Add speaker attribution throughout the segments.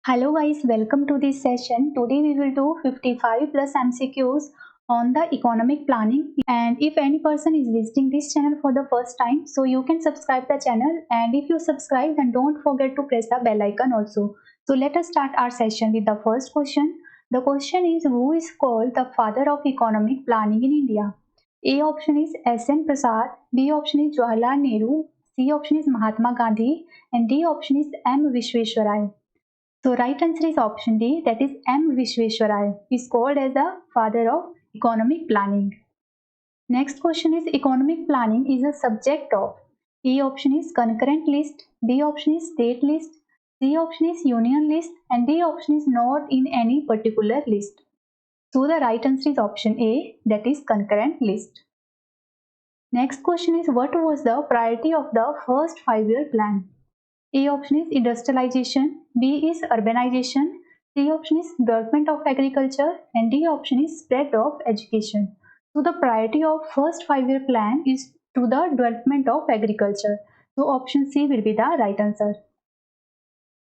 Speaker 1: Hello guys, welcome to this session. Today we will do 55 plus MCQs on the economic planning, and if any person is visiting this channel for the first time, so you can subscribe the channel, and if you subscribe then don't forget to press the bell icon also. So let us start our session with the first question. The question is, who is called the father of economic planning in India? A option is S.N. Prasad, B option is Jawaharlal Nehru, C option is Mahatma Gandhi, and D option is M. Vishweshwaraya. So right answer is option D, that is M. Vishweshwaraya is called as the father of economic planning. Next question is, economic planning is a subject of. A option is concurrent list, B option is state list, C option is union list, and D option is not in any particular list. So the right answer is option A, that is concurrent list. Next question is, what was the priority of the first 5-year plan? A option is industrialization, B is urbanization, C option is development of agriculture, and D option is spread of education. So the priority of first 5-year plan is to the development of agriculture. So option C will be the right answer.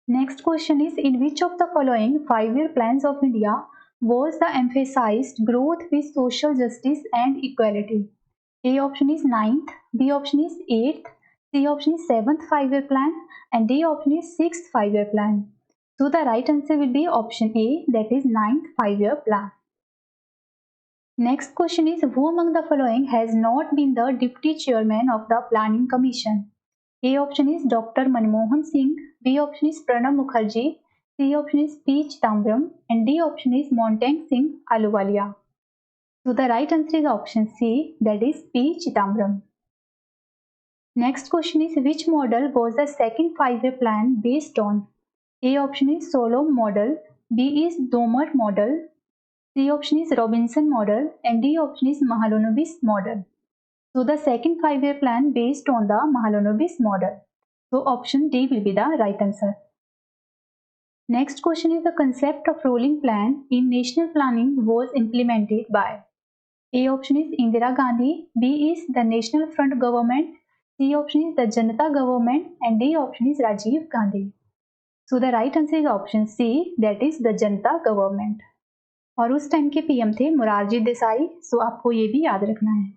Speaker 1: Next question is, in which of the following 5-year plans of India was the emphasized growth with social justice and equality? A option is 9th, B option is 8th, C option is 7th 5-year plan, and D option is 6th 5-year plan. So the right answer will be option A, that is 9th 5-year plan. Next question is, who among the following has not been the deputy chairman of the planning commission? A option is Dr. Manmohan Singh, B option is Pranab Mukherjee, C option is P. Chidambaram, and D option is Montang Singh Ahluwalia. So the right answer is option C, that is P. Chidambaram. Next question is, which model was the second 5-year plan based on? A option is Solow model, B is Domar model, C option is Robinson model, and D option is Mahalanobis model. So the second 5-year plan based on the Mahalanobis model. So option D will be the right answer. Next question is, the concept of rolling plan in national planning was implemented by. A option is Indira Gandhi, B is the National Front government, C option is the Janata government, and D option is Rajiv Gandhi. So the right answer is option C, that is the Janata government. और उस time के PM थे मोरारजी देसाई, सो आपको ये भी याद रखना है.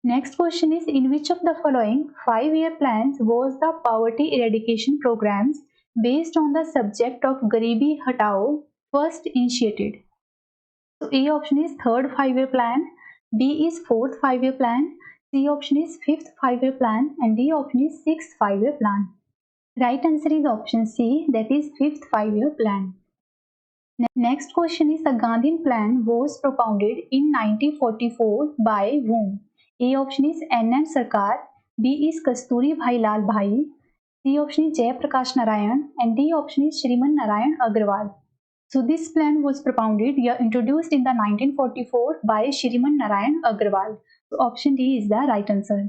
Speaker 1: Next question is, in which of the following 5-year plans was the poverty eradication programs based on the subject of Garibi Hatao first initiated? So A option is 3rd 5-year plan, B is 4th 5-year plan, C option is 5th 5-year plan, and D option is 6th 5-year plan. Right answer is option C, that is 5th 5-year plan. Next question is, the Gandhian plan was propounded in 1944 by whom? A option is N.M. Sarkar, B is Kasturi Bhai Lal Bhai, C option is Jay Prakash Narayan, and D option is Shriman Narayan Agarwal. So this plan was propounded, introduced in the 1944 by Shriman Narayan Agarwal. So option D is the right answer.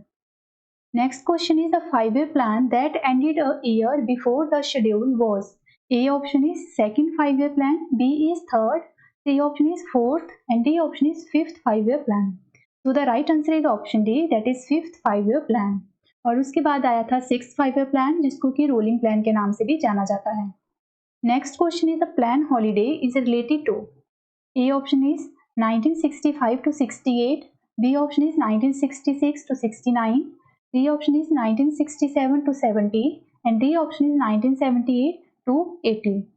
Speaker 1: Next question is, the 5-year plan that ended a year before the schedule was. A option is second 5-year plan, B is third, C option is fourth, and D option is 5th 5-year plan. So the right answer is option D, that is 5th 5-year plan. और उसके बाद आया था 6th 5-year plan, जिसको कि rolling plan के नाम से भी जाना जाता है. Next question is, the plan holiday is related to. A option is 1965 to 68, B option is 1966 to 69, C option is 1967 to 70, and D option is 1978 to 80.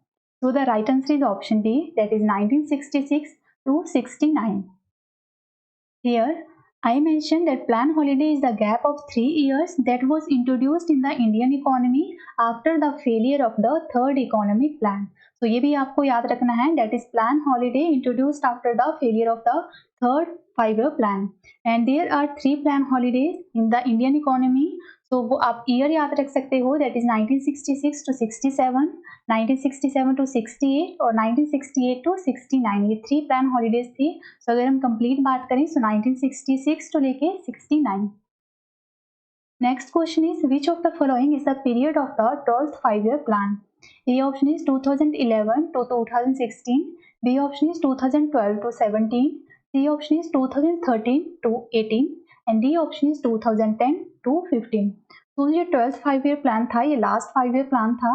Speaker 1: So the right answer is option B, that is 1966 to 69. Here I mentioned that plan holiday is the gap of 3 years that was introduced in the Indian economy after the failure of the third economic plan. So ये भी आपको याद रखना है, that is plan holiday introduced after the failure of the third 5-year plan. And there are 3 plan holidays in the Indian economy. So वो आप year याद रख सकते हो, that is 1966 to 67, 1967 to 68 और 1968 to 69. ये 3 प्लान हॉलीडेज थी. सो अगर हम कंप्लीट बात करें तो 1966 to लेके 69. Next question is, which of the following is the period of the 12th 5-year plan? A option is 2011 to 2016, B option is 2012 to 17, C option is 2013 to 18, and D option is 2010 to 15. तो ये 12th 5 year plan था, ये last 5 year plan था।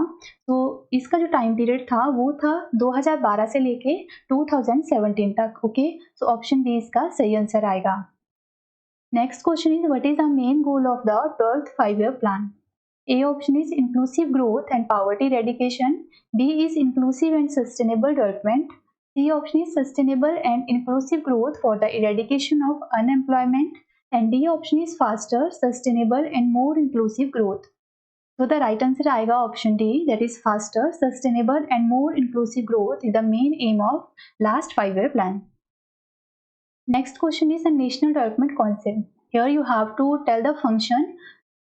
Speaker 1: तो इसका जो time period था वो था 2012 से लेके 2017 तक। ओके, सो ऑप्शन बी इसका सही आंसर आएगा। Next question is what is the main goal of the 12th 5 year plan? A option is inclusive growth and poverty eradication. B is inclusive and sustainable development. C option is sustainable and inclusive growth for the eradication of unemployment. And D option is faster, sustainable and more inclusive growth. So the right answer आएगा option D, that is faster, sustainable and more inclusive growth is the main aim of last 5 year plan. Next question is the National Development Council. Here you have to tell the function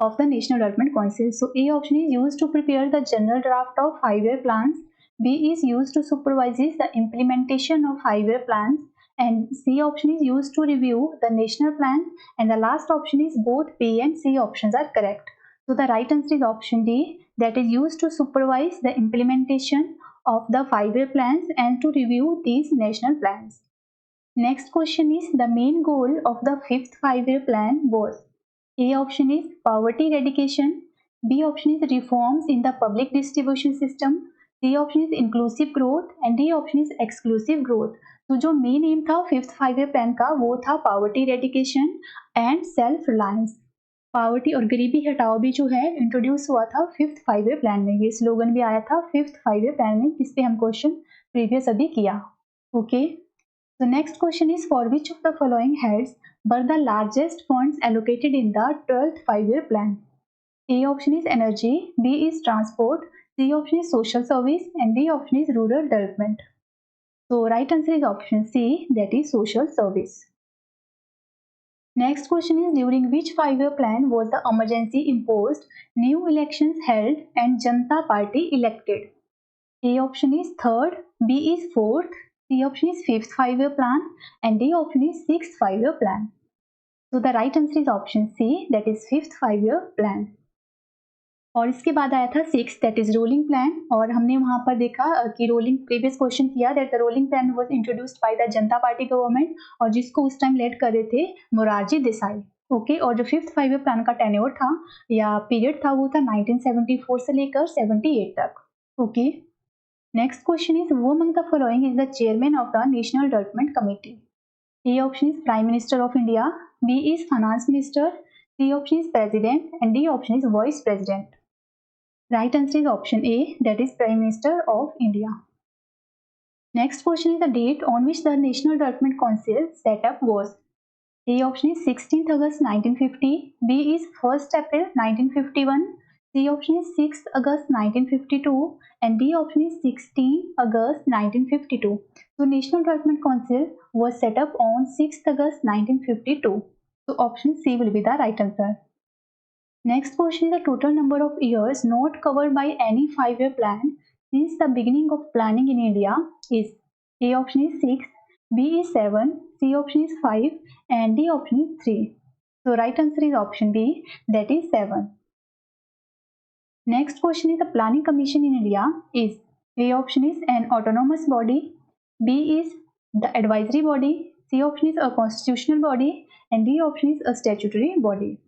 Speaker 1: of the National Development Council. So A option is used to prepare the general draft of 5-year plans. B is used to supervise the implementation of 5-year plans. And C option is used to review the national plan. And the last option is both B and C options are correct. So the right answer is option D, that is used to supervise the implementation of the 5-year plans and to review these national plans. Next question is the main goal of the 5th 5-year plan was. A option is poverty eradication, B option is reforms in the public distribution system, C option is inclusive growth and D option is exclusive growth. तो जो main M था 5th 5-year plan का वो था poverty eradication and self reliance. Poverty और गरीबी हटाओ भी जो है इंट्रोड्यूस हुआ था 5th 5-year प्लान में, ये स्लोगन भी आया था 5th 5-year प्लान में, जिस पे हम क्वेश्चन प्रीवियस अभी किया। Okay, the next question is for which of the following heads were the largest funds allocated in the 12th 5-year plan? A option is energy, B is transport, C option is social service and D option is rural development. So right answer is option C, that is social service. Next question is during which 5-year plan was the emergency imposed, new elections held and Janata Party elected? A option is third, B is fourth, C option is 5th 5-year plan and D option is 6th 5-year plan. So the right answer is option C, that is 5th 5-year plan. और इसके बाद आया था 6th, that is rolling plan, और हमने वहाँ पर देखा कि रोलिंग प्रीवियस क्वेश्चन किया that the rolling plan was introduced by the Janata party government और जिसको उस टाइम लेड कर रहे थे मोरारजी देसाई। ओके, और जो 5th 5-year प्लान का टेन्योर था या पीरियड था वो था 1974 से लेकर 78 तक। Okay, next question is who among the following is the chairman of the National Development Committee? A option is Prime Minister of India, B is Finance Minister, C option is President and D option is Vice President. Right answer is option A, that is Prime Minister of India. Next question is the date on which the National Development Council set up was. A option is 16th August 1950, B is 1st April 1951, C option is 6th August 1952 and D option is 16 August 1952. So National Development Council was set up on 6th August 1952. So option C will be the right answer. Next question is the total number of years not covered by any 5-year plan since the beginning of planning in India is. A option is 6, B is 7, C option is 5 and D option is 3. So right answer is option B, that is 7. Next question is the Planning Commission in India is. A option is an autonomous body, B is the advisory body, C option is a constitutional body and D option is a statutory body.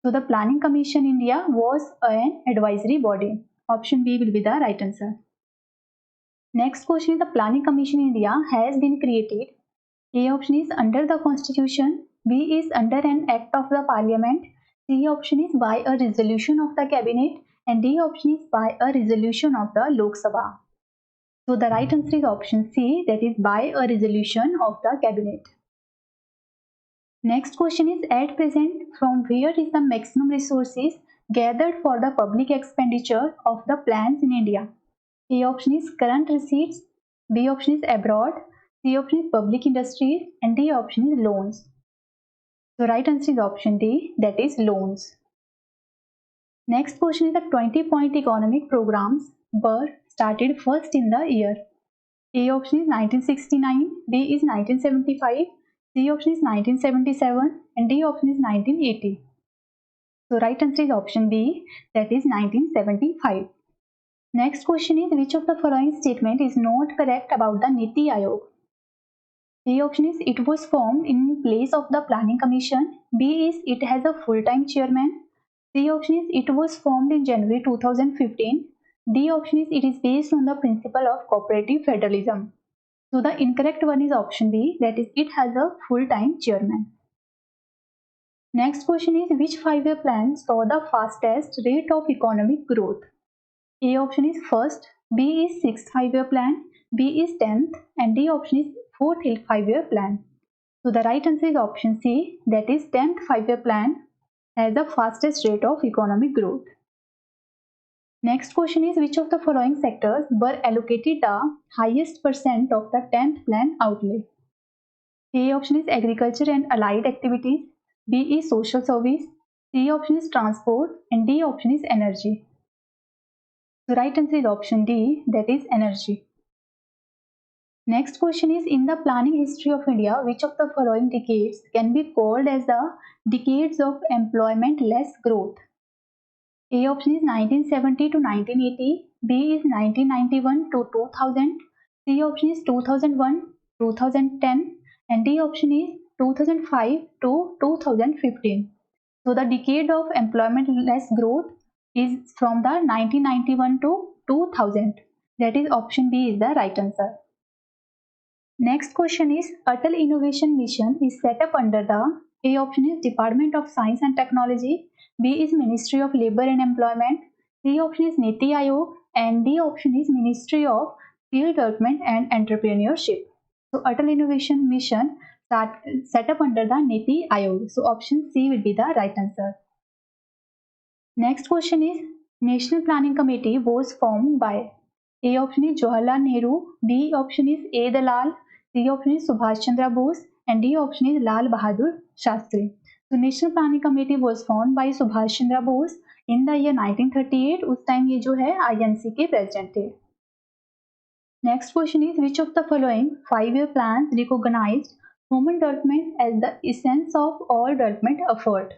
Speaker 1: So the Planning Commission in India was an advisory body. Option B will be the right answer. Next question is the Planning Commission in India has been created. A option is under the Constitution, B is under an act of the Parliament, C option is by a resolution of the Cabinet and D option is by a resolution of the Lok Sabha. So the right answer is option C, that is by a resolution of the Cabinet. Next question is at present from where is the maximum resources gathered for the public expenditure of the plans in India? A option is current receipts, B option is abroad, C option is public industries and D option is loans. So right answer is option D, that is loans. Next question is the 20-point economic programs were started first in the year. A option is 1969, B is 1975, C option is 1977 and D option is 1980. So right answer is option B, that is 1975. Next question is which of the following statement is not correct about the Niti Aayog? A option is it was formed in place of the Planning Commission, B is it has a full-time chairman, C option is it was formed in January 2015. D option is it is based on the principle of cooperative federalism. So the incorrect one is option B, that is it has a full-time chairman. Next question is which 5-year plan saw the fastest rate of economic growth? A option is first, B is 6th 5-year plan, B is 10th, and D option is 4th 5-year plan. So the right answer is option C, that is 10th 5-year plan has the fastest rate of economic growth. Next question is which of the following sectors were allocated the highest percent of the 10th plan outlay? A option is agriculture and allied activities, B is social service, C option is transport, and D option is energy. The right answer is option D, that is energy. Next question is in the planning history of India, which of the following decades can be called as the decades of employment-less growth? A option is 1970 to 1980, B is 1991 to 2000, C option is 2001 2010, and D option is 2005 to 2015. So the decade of employment-less growth is from the 1991 to 2000. That is option B is the right answer. Next question is Atal Innovation Mission is set up under the A option is Department of Science and Technology, B is Ministry of Labor and Employment, C option is Niti Aayog, and D option is Ministry of Skill Development and Entrepreneurship. So Atal Innovation Mission set up under the Niti Aayog. So option C will be the right answer. Next question is National Planning Committee was formed by A option is Jawaharlal Nehru, B option is A. Dalal, C option is Subhash Chandra Bose, and D option is Lal Bahadur Shastri. So National Planning Committee was formed by Subhash Chandra Bose in the year 1938. उस time ये जो है INC के president थे. Next question is which of the following 5-year plans recognized human development as the essence of all development effort?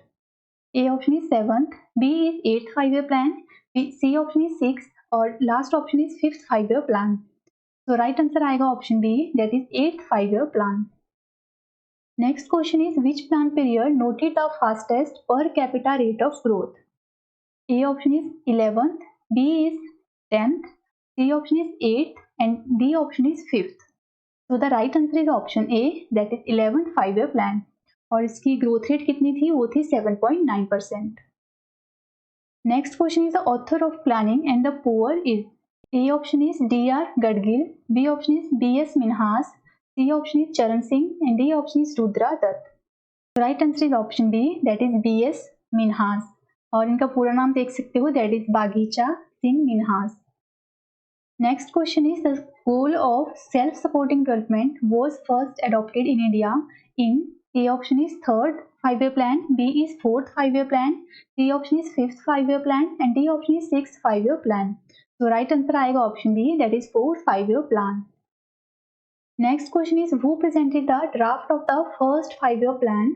Speaker 1: A option is 7th, B is 8th 5-year plan, C option is 6th, और last option is 5th 5-year plan. So right answer आएगा option B, that is 8th 5-year plan. Next question is which plan period noted the fastest per capita rate of growth? A option is 11th, B is 10th, C option is 8th, and D option is 5th. So the right answer is option A, that is 11th 5-year plan. और इसकी growth rate कितनी थी? वो थी 7.9%. Next question is the author of planning and the poor is A option is D.R. Gadgil, B option is B.S. Minhas, C option is Charan Singh, and D option is Rudra Dutt. The right answer is option B, that is B.S. Minhas. और इनका पूरा नाम देख सकते हो, that is Baghicha Singh Minhas. Next question is the goal of self-supporting development was first adopted in India in A option is 3rd 5-year plan, B is 4th 5-year plan, C option is 5th 5-year plan, and D option is 6th 5-year plan. So right answer आएगा option B, that is 4th 5-year plan. Next question is who presented the draft of the first 5-year plan?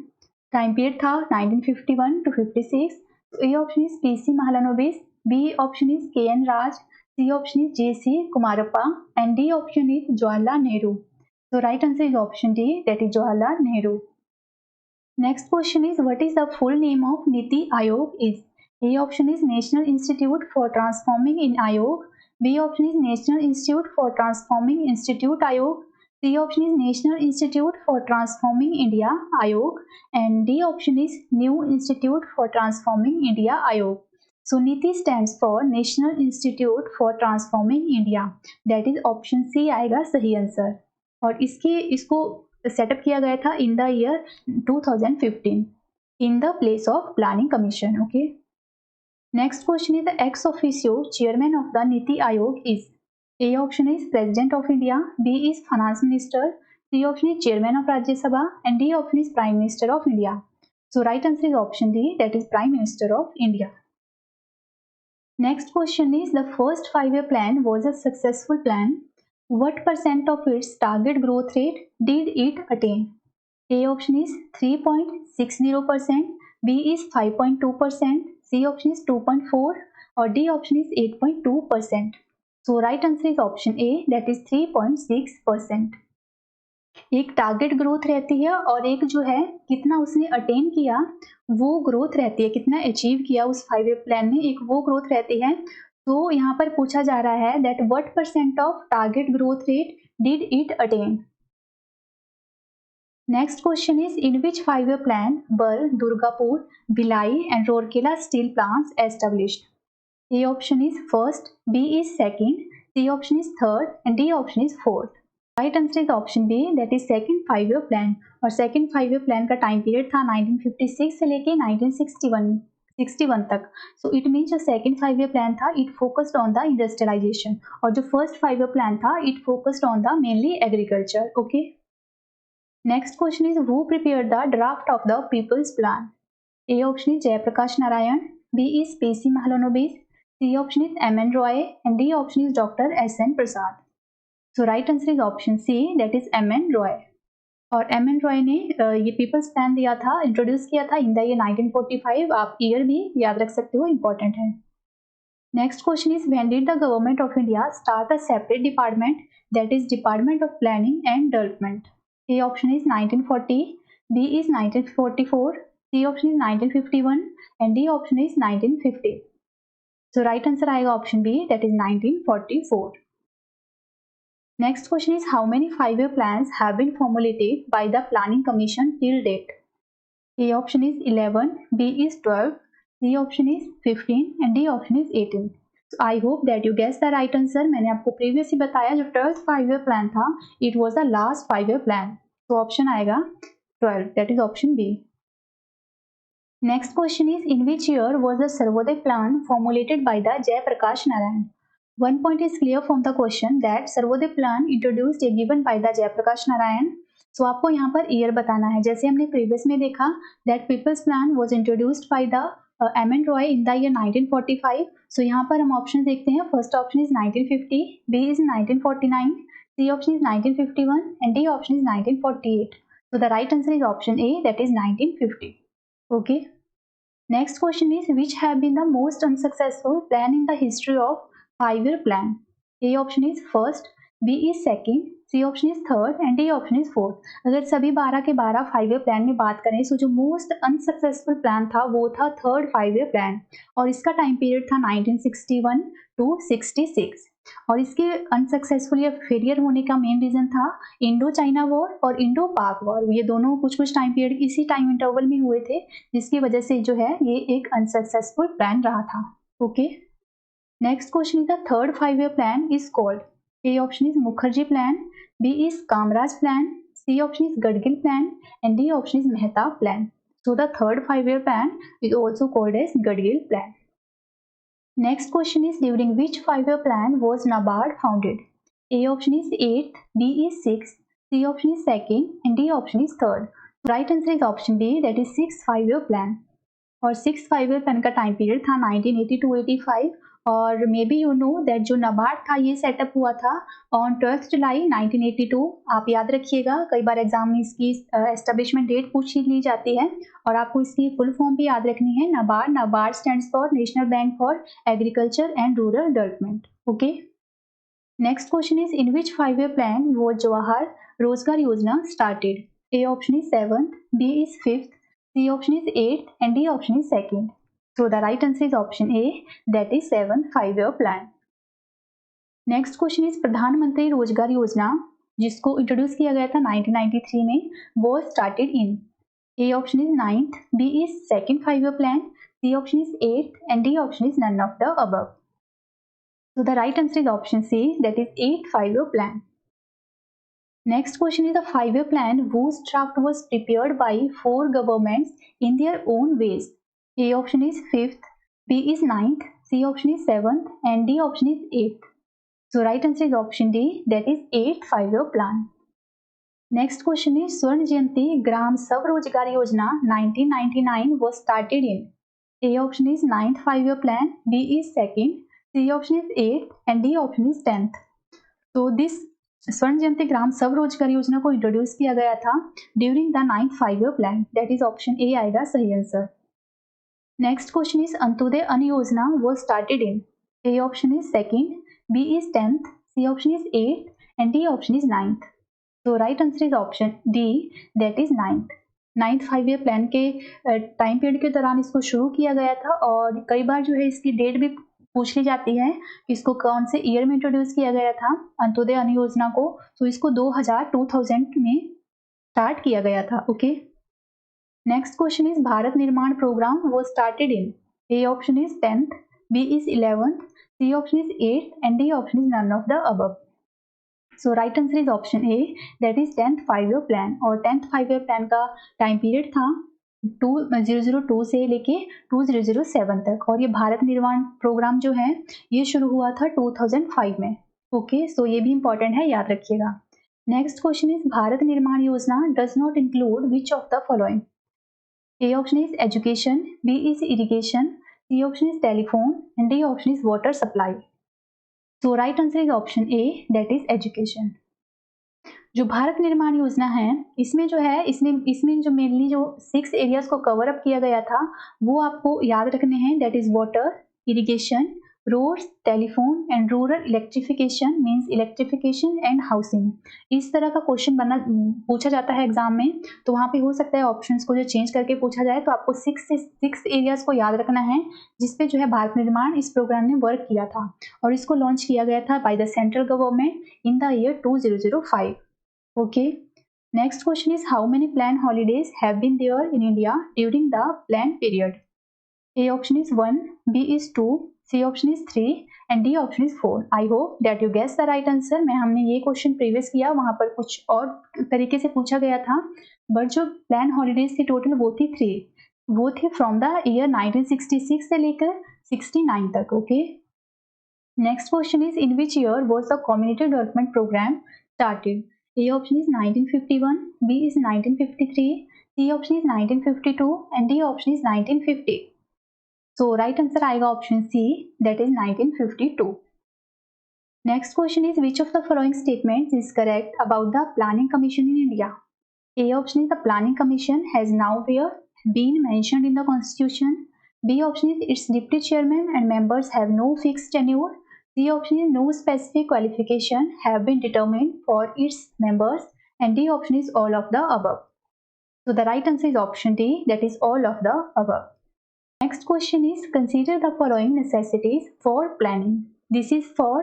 Speaker 1: Time period था 1951 to 56. So A option is P.C. Mahalanobis, B option is K.N. Raj, C option is J.C. Kumarappa, and D option is Jawaharlal Nehru. So right answer is option D, that is Jawaharlal Nehru. Next question is what is the full name of Niti Aayog is? A option is National Institute for Transforming in Aayog, B option is National Institute for Transforming Institute Aayog, C option is National Institute for Transforming India Aayog, and D option is New Institute for Transforming India Aayog. So NITI stands for National Institute for Transforming India. That is option C आएगा सही answer. और इसको setup किया गया था in the year 2015 in the place of planning commission. Okay. Next question is the ex officio chairman of the NITI Aayog is A option is president of India, B is finance minister, C option is chairman of Rajya Sabha, and D option is prime minister of India. So right answer is option D, that is prime minister of India. Next question is the first 5-year plan was a successful plan. What percent of its target growth rate did it attain? A option is 3.60%, B is 5.2%, C option is 2.4%, or D option is 8.2%. So right answer is option A, that is 3.6%. एक target growth रहती है और एक जो है कितना उसने attain किया वो ग्रोथ रहती है, कितना अचीव किया उस 5 ईयर प्लान में, एक वो ग्रोथ रहती है। तो यहाँ पर पूछा जा रहा है that what % of target growth rate did it attain. Next question is in which 5 year plan were Durgapur, Bhilai and Rourkela steel plants established? A option is first, B is second, C option is third, and D option is fourth. Right answer is option B, that is second 5 year plan. और second 5 year plan का time period था 1956 से लेके 1961 तक. So it means जो second 5 year plan था it focused on the industrialization और जो first 5 year plan था it focused on the mainly agriculture. Okay. Next question is who prepared the draft of the People's Plan? A option is Jayaprakash Narayan, B is P.C. Mahalanobis, C option is M.N. Roy, and D option is Dr. S.N. Prasad. So right answer is option C, that is M.N. Roy. और M.N. Roy ने ये people's plan दिया था, introduce किया था in the year 1945. आप year भी याद रख सकते हो, इंपॉर्टेंट है. Next question is when did the government of India start a separate department that is department of planning and development? A option is 1940, B is 1944, C option is 1951, and D option is 1950. So right answer आएगा option B, that is 1944. Next question is how many 5 year plans have been formulated by the Planning Commission till date? A option is 11, B is 12, C option is 15, and D option is 18. So I hope that you guessed the right answer. मैंने आपको previous ही बताया जो 12th 5 year plan था it was the last 5 year plan. So option आएगा 12, that is option B. Next question is in which year was the Sarvodaya plan formulated by the Jayaprakash Narayan? One point is clear from the question that Sarvodaya plan introduced a given by the Jayaprakash Narayan. So आपको यहाँ per year बताना है. जैसे हमने previous में देखा that people's plan was introduced by the M.N. Roy in the year 1945. So यहाँ पर हम ऑप्शन देखते हैं. First option is 1950, B is 1949, C option is 1951, and D option is 1948. So the right answer is option A, that is 1950. Okay. Next question is which have been the most unsuccessful plan in the history of 5 year plan? A option is first, B is second, C option is third, and D option is fourth. अगर सभी 12 के 12 5 year plan में बात करें तो जो most unsuccessful plan था वो था थर्ड 5 year plan और इसका टाइम पीरियड था 1961 to 66. और इसके अनसक्सेसफुल या फेलियर होने का मेन रीजन था इंडो चाइना वॉर और इंडो पाक वॉर. ये दोनों कुछ टाइम पीरियड इसी टाइम इंटरवल में हुए थे जिसकी वजह से जो है ये एक अनसक्सेसफुल प्लान रहा था. Okay. Next question is the third 5 year plan is called. A option is Mukherjee plan, B is Kamaraj plan, C option is Gadgil plan, and D option is Mehta plan. So the third 5 year plan is also called as Gadgil plan. Next question is during which 5 year plan was NABARD founded? A option is 8th, B is 6th, C option is 2nd, and D option is 3rd. Right answer is option B, that is 6th 5 year plan. और 6th 5 year plan का time period था 1980 to 85 और may be you know that जो नाबार्ड था ये setup हुआ था on 12 जुलाई 1982. आप याद रखिएगा, कई बार एग्जाम में इसकी एस्टेब्लिशमेंट डेट पूछ ली जाती है और आपको इसकी फुल फॉर्म भी याद रखनी है. NABARD, NABARD stands for national bank for agriculture and rural development. Okay. Next question is in which 5 year plan वो जवाहर रोजगार योजना started? A option is 7th, B is 5th, C option is 8th, and D option is 2nd. So the right answer is option A, that is 7th 5 year plan. Next question is प्रधानमंत्री रोजगार योजना जिसको introduce किया गया था 1993 में वो started in. A option is 9th, B is 2nd 5 year plan, C option is 8th, and D option is none of the above. So the right answer is option C, that is 8th 5 year plan. Next question is the 5 year plan whose draft was prepared by 4 governments in their own ways. A option is 5th, B is 9th, C option is 7th, and D option is 8th. So right answer is option D, that is 8th 5 year plan. Next question is Swarn Jayanti Gram Swarojgar Yojana 1999 was started in. A option is 9th 5 year plan, B is 2nd, C option is 8th, and D option is 10th. So this स्वर्ण जयंती ग्राम स्वरोजगार योजना को introduce किया गया था during the 9th 5 year plan. That is option ए आएगा सही answer. Next question is Antyodaya अन्न योजना वो started in. A option is 2nd, B is 10th, C option is 8th, and D option is 9th. So right answer is option D, that is 9th 5 year plan के time period के दौरान इसको शुरू किया गया था और कई बार जो है इसकी डेट भी पूछ ली जाती है कि इसको कौन से ईयर में इंट्रोड्यूस किया गया था अंत्योदय अन्न योजना को। तो इसको 2000 में स्टार्ट किया गया था। Okay, next question is Bharat Nirman programme was started in, A option is 10th, B is 11th, C option is 8th and D option is none of the above. So right answer is option A, that is 10th 5 year plan. और 10th 5 year plan का time period था 2002 से लेके 2007 तक और ये Bharat Nirman programme जो है ये शुरू हुआ था 2005 में। ओके, सो ये भी इंपॉर्टेंट है, याद रखिएगा। Next question is Bharat Nirman Yojana does not include which of the following, A option is education, B is irrigation, C option is telephone and D option is water supply. So right answer is option A, that is education. जो भारत निर्माण योजना है इसमें जो है इसमें जो mainly जो 6 areas को कवर अप किया गया था वो आपको याद रखने हैं, that is water, irrigation, roads, telephone and rural electrification means electrification and housing. इस तरह का क्वेश्चन पूछा जाता है एग्जाम में, तो वहाँ पे हो सकता है ऑप्शंस को जो चेंज करके पूछा जाए। तो आपको 6 एरियाज को याद रखना है जिसपे जो है भारत निर्माण इस प्रोग्राम ने वर्क किया था और इसको लॉन्च किया गया था by the central government in the year 2005। Okay, next question is how many planned holidays have been there in India during the planned period? A option is 1, B is 2, C option is 3 and D option is 4. I hope that you guess the right answer। मैं हमने ये question previous किया, वहाँ पर कुछ और तरीके से पूछा गया था, बट जो प्लान हॉलीडेज थी टोटल वो थी 3, वो थे फ्रॉम द ईयर 1966 से लेकर 69 तक। Okay, next question is in which year was the community development programme started? A option is 1951, B is 1953, C option is 1952 and D option is 1950. So right answer आएगा option C, that is 1952. Next question is which of the following statements is correct about the Planning Commission in India? A option is the Planning Commission has now been mentioned in the Constitution. B option is its deputy chairman and members have no fixed tenure. The option is no specific qualification have been determined for its members and D option is all of the above. So the right answer is option D, that is all of the above. Next question is consider the following necessities for planning. This is for,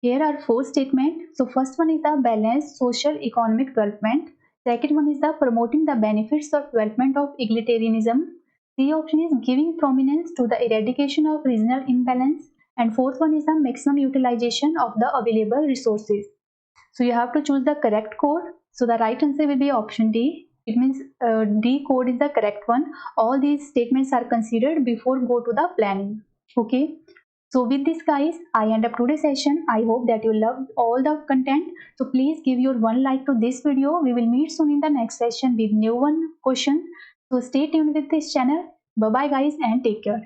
Speaker 1: here are 4 statements. So first one is the balanced social economic development. Second one is the promoting the benefits of development of egalitarianism. C option is giving prominence to the eradication of regional imbalance. And fourth one is the maximum utilization of the available resources. So you have to choose the correct code. So the right answer will be option D. It means D code is the correct one. All these statements are considered before go to the planning. Okay. So with this guys, I end up today's session. I hope that you loved all the content. So please give your 1 like to this video. We will meet soon in the next session with new one question. So stay tuned with this channel. Bye bye guys and take care.